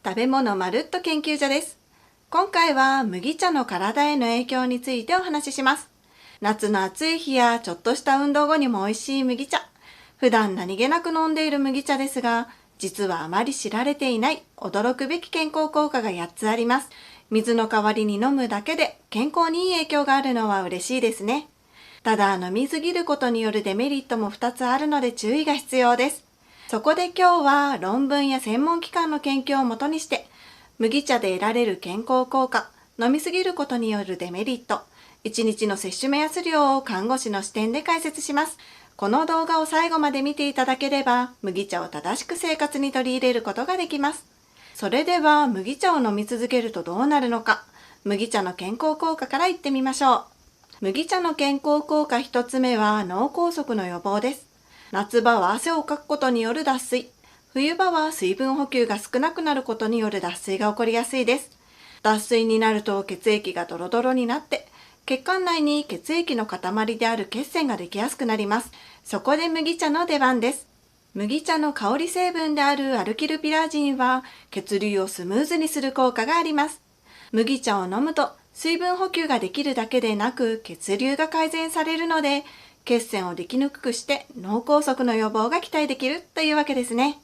食べ物まるっと研究所です。今回は麦茶の体への影響についてお話しします。夏の暑い日やちょっとした運動後にも美味しい麦茶。普段何気なく飲んでいる麦茶ですが、実はあまり知られていない驚くべき健康効果が8つあります。水の代わりに飲むだけで健康にいい影響があるのは嬉しいですね。ただ飲みすぎることによるデメリットも2つあるので注意が必要です。そこで今日は論文や専門機関の研究をもとにして、麦茶で得られる健康効果、飲みすぎることによるデメリット、1日の摂取目安量を看護師の視点で解説します。この動画を最後まで見ていただければ、麦茶を正しく生活に取り入れることができます。それでは麦茶を飲み続けるとどうなるのか、麦茶の健康効果からいってみましょう。麦茶の健康効果1つ目は脳梗塞の予防です。夏場は汗をかくことによる脱水。冬場は水分補給が少なくなることによる脱水が起こりやすいです。脱水になると血液がドロドロになって、血管内に血液の塊である血栓ができやすくなります。そこで麦茶の出番です。麦茶の香り成分であるアルキルピラジンは血流をスムーズにする効果があります。麦茶を飲むと水分補給ができるだけでなく血流が改善されるので、血栓をできにくくして脳梗塞の予防が期待できるというわけですね。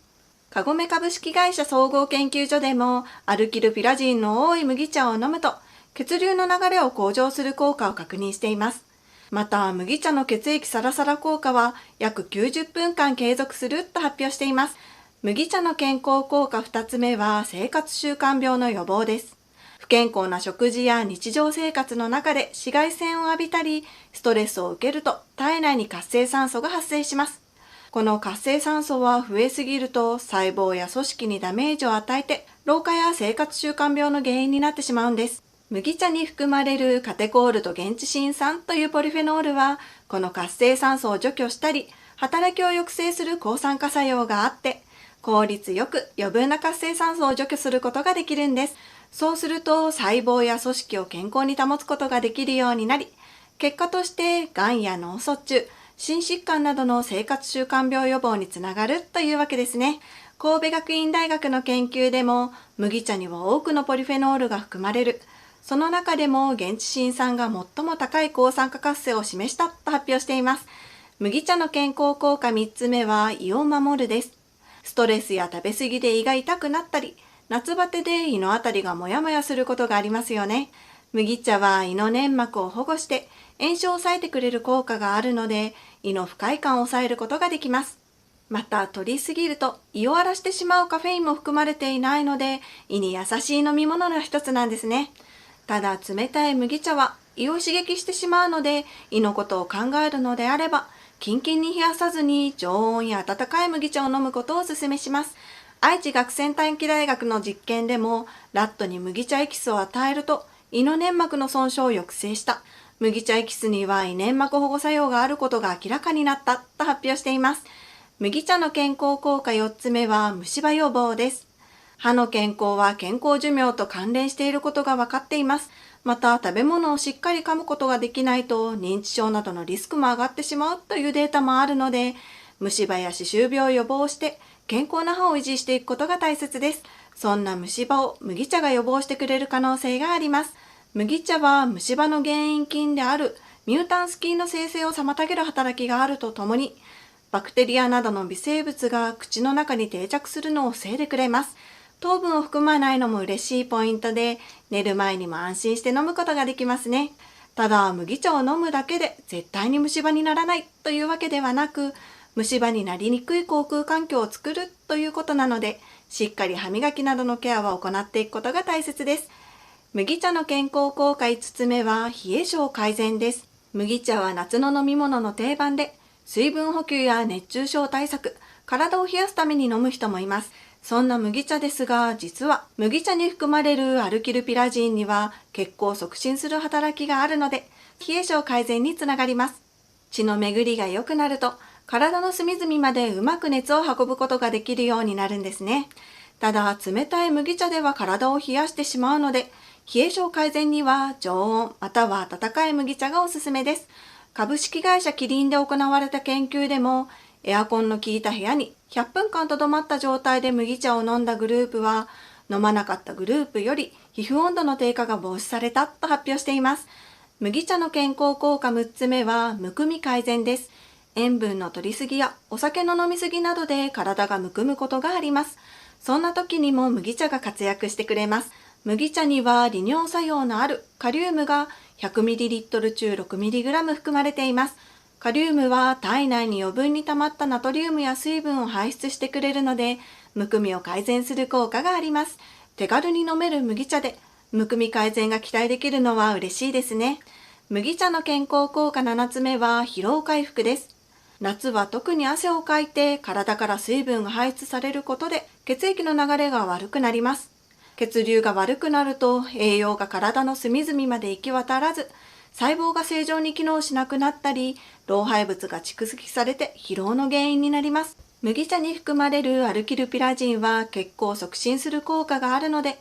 カゴメ株式会社総合研究所でもアルキルピラジンの多い麦茶を飲むと血流の流れを向上する効果を確認しています。また麦茶の血液サラサラ効果は約90分間継続すると発表しています。麦茶の健康効果2つ目は生活習慣病の予防です。不健康な食事や日常生活の中で紫外線を浴びたり、ストレスを受けると体内に活性酸素が発生します。この活性酸素は増えすぎると細胞や組織にダメージを与えて、老化や生活習慣病の原因になってしまうんです。麦茶に含まれるカテコールと現地シン酸というポリフェノールは、この活性酸素を除去したり、働きを抑制する抗酸化作用があって、効率よく余分な活性酸素を除去することができるんです。そうすると細胞や組織を健康に保つことができるようになり、結果としてがんや脳卒中、心疾患などの生活習慣病予防につながるというわけですね。神戸学院大学の研究でも麦茶には多くのポリフェノールが含まれる。その中でも現地シン酸が最も高い抗酸化活性を示したと発表しています。麦茶の健康効果3つ目は胃を守るです。ストレスや食べ過ぎで胃が痛くなったり、夏バテで胃のあたりがモヤモヤすることがありますよね。麦茶は胃の粘膜を保護して炎症を抑えてくれる効果があるので、胃の不快感を抑えることができます。また取りすぎると胃を荒らしてしまうカフェインも含まれていないので、胃に優しい飲み物の一つなんですね。ただ冷たい麦茶は胃を刺激してしまうので、胃のことを考えるのであれば、キンキンに冷やさずに常温や温かい麦茶を飲むことをお勧めします。愛知学生短期大学の実験でも、ラットに麦茶エキスを与えると胃の粘膜の損傷を抑制した。麦茶エキスには胃粘膜保護作用があることが明らかになったと発表しています。麦茶の健康効果4つ目は虫歯予防です。歯の健康は健康寿命と関連していることが分かっています。また食べ物をしっかり噛むことができないと認知症などのリスクも上がってしまうというデータもあるので、虫歯や歯周病を予防して健康な歯を維持していくことが大切です。そんな虫歯を麦茶が予防してくれる可能性があります。麦茶は虫歯の原因菌であるミュータンス菌の生成を妨げる働きがあるとともに、バクテリアなどの微生物が口の中に定着するのを防いでくれます。糖分を含まないのも嬉しいポイントで、寝る前にも安心して飲むことができますね。ただ、麦茶を飲むだけで絶対に虫歯にならないというわけではなく、虫歯になりにくい口腔環境を作るということなので、しっかり歯磨きなどのケアは行っていくことが大切です。麦茶の健康効果5つ目は冷え症改善です。麦茶は夏の飲み物の定番で、水分補給や熱中症対策、体を冷やすために飲む人もいます。そんな麦茶ですが、実は麦茶に含まれるアルキルピラジンには血行を促進する働きがあるので、冷え症改善につながります。血の巡りが良くなると、体の隅々までうまく熱を運ぶことができるようになるんですね。ただ、冷たい麦茶では体を冷やしてしまうので、冷え症改善には常温または温かい麦茶がおすすめです。株式会社キリンで行われた研究でも、エアコンの効いた部屋に100分間とどまった状態で麦茶を飲んだグループは、飲まなかったグループより皮膚温度の低下が防止されたと発表しています。麦茶の健康効果6つ目はむくみ改善です。塩分の摂りすぎやお酒の飲みすぎなどで体がむくむことがあります。そんな時にも麦茶が活躍してくれます。麦茶には利尿作用のあるカリウムが 100ml 中 6mg 含まれています。カリウムは体内に余分に溜まったナトリウムや水分を排出してくれるので、むくみを改善する効果があります。手軽に飲める麦茶でむくみ改善が期待できるのは嬉しいですね。麦茶の健康効果7つ目は疲労回復です。夏は特に汗をかいて体から水分が排出されることで血液の流れが悪くなります。血流が悪くなると栄養が体の隅々まで行き渡らず、細胞が正常に機能しなくなったり、老廃物が蓄積されて疲労の原因になります。麦茶に含まれるアルキルピラジンは血行を促進する効果があるので、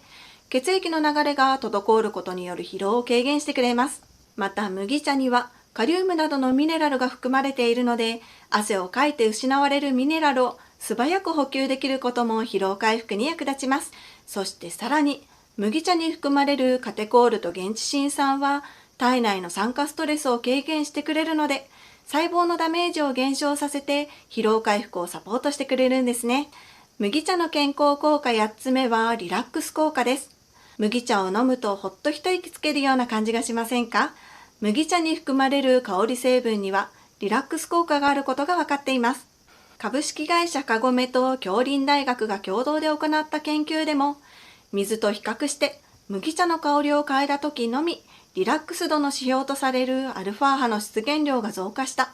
血液の流れが滞ることによる疲労を軽減してくれます。また麦茶にはカリウムなどのミネラルが含まれているので、汗をかいて失われるミネラルを素早く補給できることも疲労回復に役立ちます。そしてさらに、麦茶に含まれるカテコールと現地シン酸は体内の酸化ストレスを軽減してくれるので、細胞のダメージを減少させて疲労回復をサポートしてくれるんですね。麦茶の健康効果8つ目はリラックス効果です。麦茶を飲むとほっと一息つけるような感じがしませんか？麦茶に含まれる香り成分にはリラックス効果があることが分かっています。株式会社カゴメと杏林大学が共同で行った研究でも、水と比較して麦茶の香りを嗅いだ時のみ、リラックス度の指標とされるアルファ波の出現量が増加した。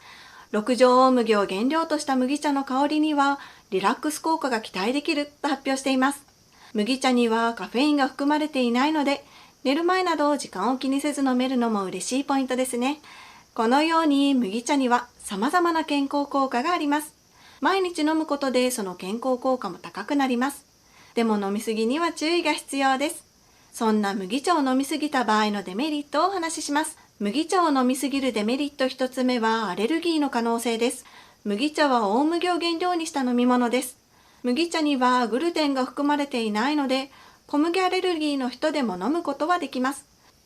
六条大麦を原料とした麦茶の香りにはリラックス効果が期待できると発表しています。麦茶にはカフェインが含まれていないので、寝る前など時間を気にせず飲めるのも嬉しいポイントですね。このように麦茶には様々な健康効果があります。毎日飲むことでその健康効果も高くなります。でも飲みすぎには注意が必要です。そんな麦茶を飲みすぎた場合のデメリットをお話しします。麦茶を飲みすぎるデメリット1つ目はアレルギーの可能性です。麦茶は大麦を原料にした飲み物です。麦茶にはグルテンが含まれていないので、小麦アレルギーの人でも飲むことはできます。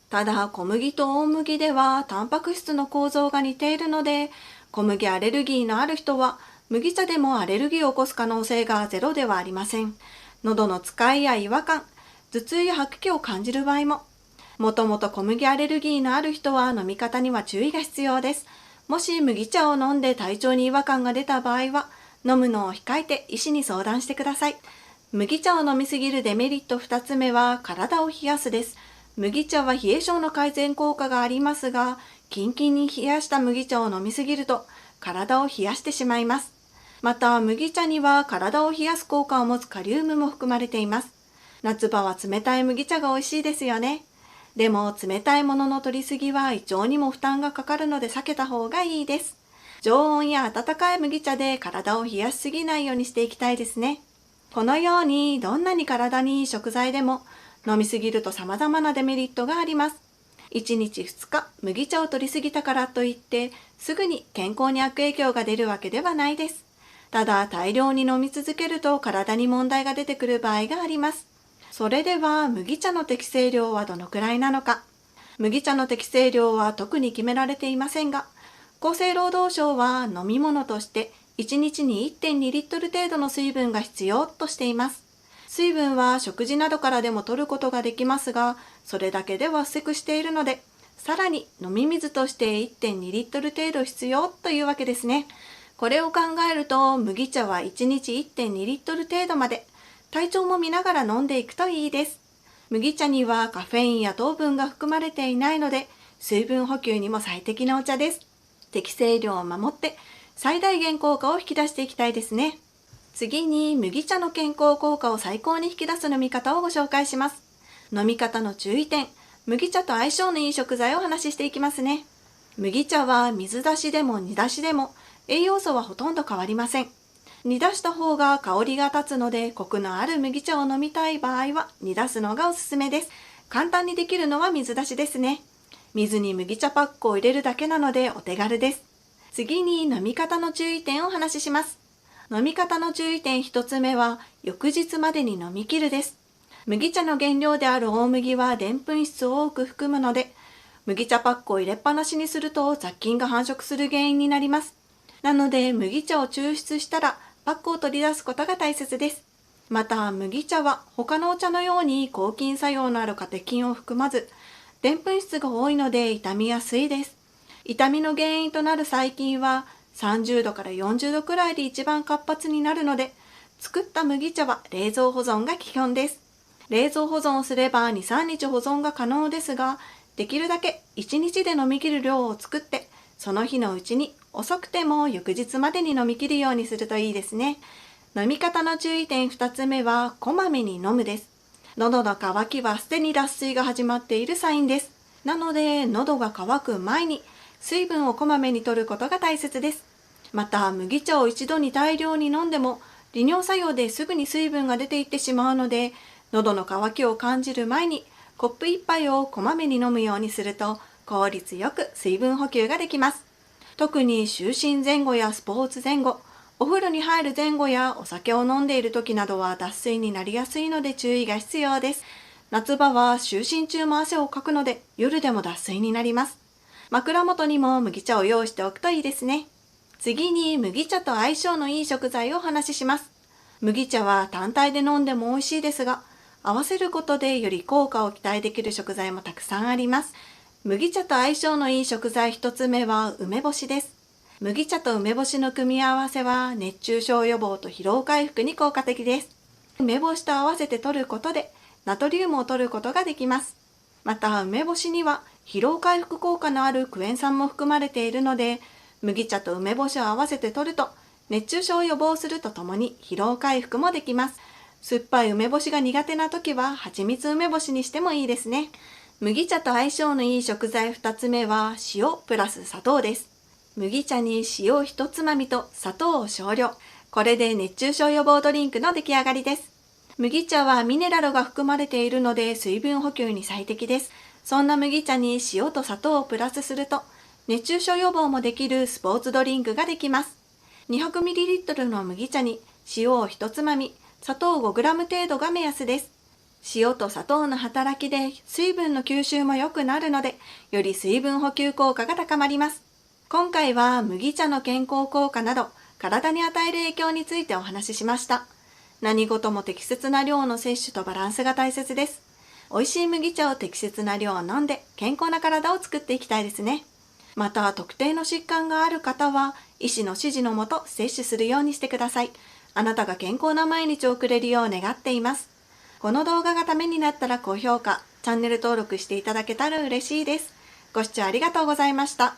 ただ小麦と大麦ではタンパク質の構造が似ているので、小麦アレルギーのある人は麦茶でもアレルギーを起こす可能性がゼロではありません。喉のつかいや違和感、頭痛や吐き気を感じる場合も。もともと小麦アレルギーのある人は飲み方には注意が必要です。もし麦茶を飲んで体調に違和感が出た場合は、飲むのを控えて医師に相談してください。麦茶を飲みすぎるデメリット2つ目は体を冷やすです。麦茶は冷え性の改善効果がありますが、キンキンに冷やした麦茶を飲みすぎると体を冷やしてしまいます。また麦茶には体を冷やす効果を持つカリウムも含まれています。夏場は冷たい麦茶が美味しいですよね。でも冷たいものの摂りすぎは胃腸にも負担がかかるので避けた方がいいです。常温や温かい麦茶で体を冷やしすぎないようにしていきたいですね。このようにどんなに体にいい食材でも飲みすぎると様々なデメリットがあります。1日2日麦茶を摂りすぎたからといってすぐに健康に悪影響が出るわけではないです。ただ大量に飲み続けると体に問題が出てくる場合があります。それでは麦茶の適正量はどのくらいなのか。麦茶の適正量は特に決められていませんが、厚生労働省は飲み物として1日に 1.2 リットル程度の水分が必要としています。水分は食事などからでも摂ることができますが、それだけでは不足しているので、さらに飲み水として 1.2 リットル程度必要というわけですね。これを考えると麦茶は1日 1.2 リットル程度まで、体調も見ながら飲んでいくといいです。麦茶にはカフェインや糖分が含まれていないので、水分補給にも最適なお茶です。適正量を守って最大限効果を引き出していきたいですね。次に麦茶の健康効果を最高に引き出す飲み方をご紹介します。飲み方の注意点、麦茶と相性のいい食材をお話ししていきますね。麦茶は水出しでも煮出しでも栄養素はほとんど変わりません。煮出した方が香りが立つのでコクのある麦茶を飲みたい場合は煮出すのがおすすめです。簡単にできるのは水出しですね。水に麦茶パックを入れるだけなのでお手軽です。次に飲み方の注意点をお話しします。飲み方の注意点1つ目は翌日までに飲み切るです。麦茶の原料である大麦はでんぷん質を多く含むので、麦茶パックを入れっぱなしにすると雑菌が繁殖する原因になります。なので麦茶を抽出したらパックを取り出すことが大切です。また麦茶は他のお茶のように抗菌作用のあるカテキンを含まず、でんぷん質が多いので傷みやすいです。痛みの原因となる細菌は30度から40度くらいで一番活発になるので、作った麦茶は冷蔵保存が基本です。冷蔵保存をすれば2、3日保存が可能ですが、できるだけ1日で飲み切る量を作って、その日のうちに遅くても翌日までに飲み切るようにするといいですね。飲み方の注意点2つ目は、こまめに飲むです。喉の渇きはすでに脱水が始まっているサインです。なので、喉が渇く前に水分をこまめに摂ることが大切です。また、麦茶を一度に大量に飲んでも、利尿作用ですぐに水分が出ていってしまうので、喉の渇きを感じる前にコップ1杯をこまめに飲むようにすると効率よく水分補給ができます。特に就寝前後やスポーツ前後、お風呂に入る前後やお酒を飲んでいる時などは脱水になりやすいので注意が必要です。夏場は就寝中も汗をかくので夜でも脱水になります。枕元にも麦茶を用意しておくといいですね。次に麦茶と相性のいい食材をお話しします。麦茶は単体で飲んでも美味しいですが、合わせることでより効果を期待できる食材もたくさんあります。麦茶と相性のいい食材一つ目は梅干しです。麦茶と梅干しの組み合わせは熱中症予防と疲労回復に効果的です。梅干しと合わせて摂ることでナトリウムを摂ることができます。また梅干しには疲労回復効果のあるクエン酸も含まれているので、麦茶と梅干しを合わせて摂ると熱中症を予防するとともに疲労回復もできます。酸っぱい梅干しが苦手な時は蜂蜜梅干しにしてもいいですね。麦茶と相性のいい食材2つ目は塩プラス砂糖です。麦茶に塩1つまみと砂糖を少量。これで熱中症予防ドリンクの出来上がりです。麦茶はミネラルが含まれているので水分補給に最適です。そんな麦茶に塩と砂糖をプラスすると熱中症予防もできるスポーツドリンクができます。200ml の麦茶に塩を1つまみ、砂糖 5g 程度が目安です。塩と砂糖の働きで水分の吸収も良くなるので、より水分補給効果が高まります。今回は麦茶の健康効果など、体に与える影響についてお話ししました。何事も適切な量の摂取とバランスが大切です。美味しい麦茶を適切な量を飲んで健康な体を作っていきたいですね。また、特定の疾患がある方は、医師の指示のもと摂取するようにしてください。あなたが健康な毎日を送れるよう願っています。この動画がためになったら高評価、チャンネル登録していただけたら嬉しいです。ご視聴ありがとうございました。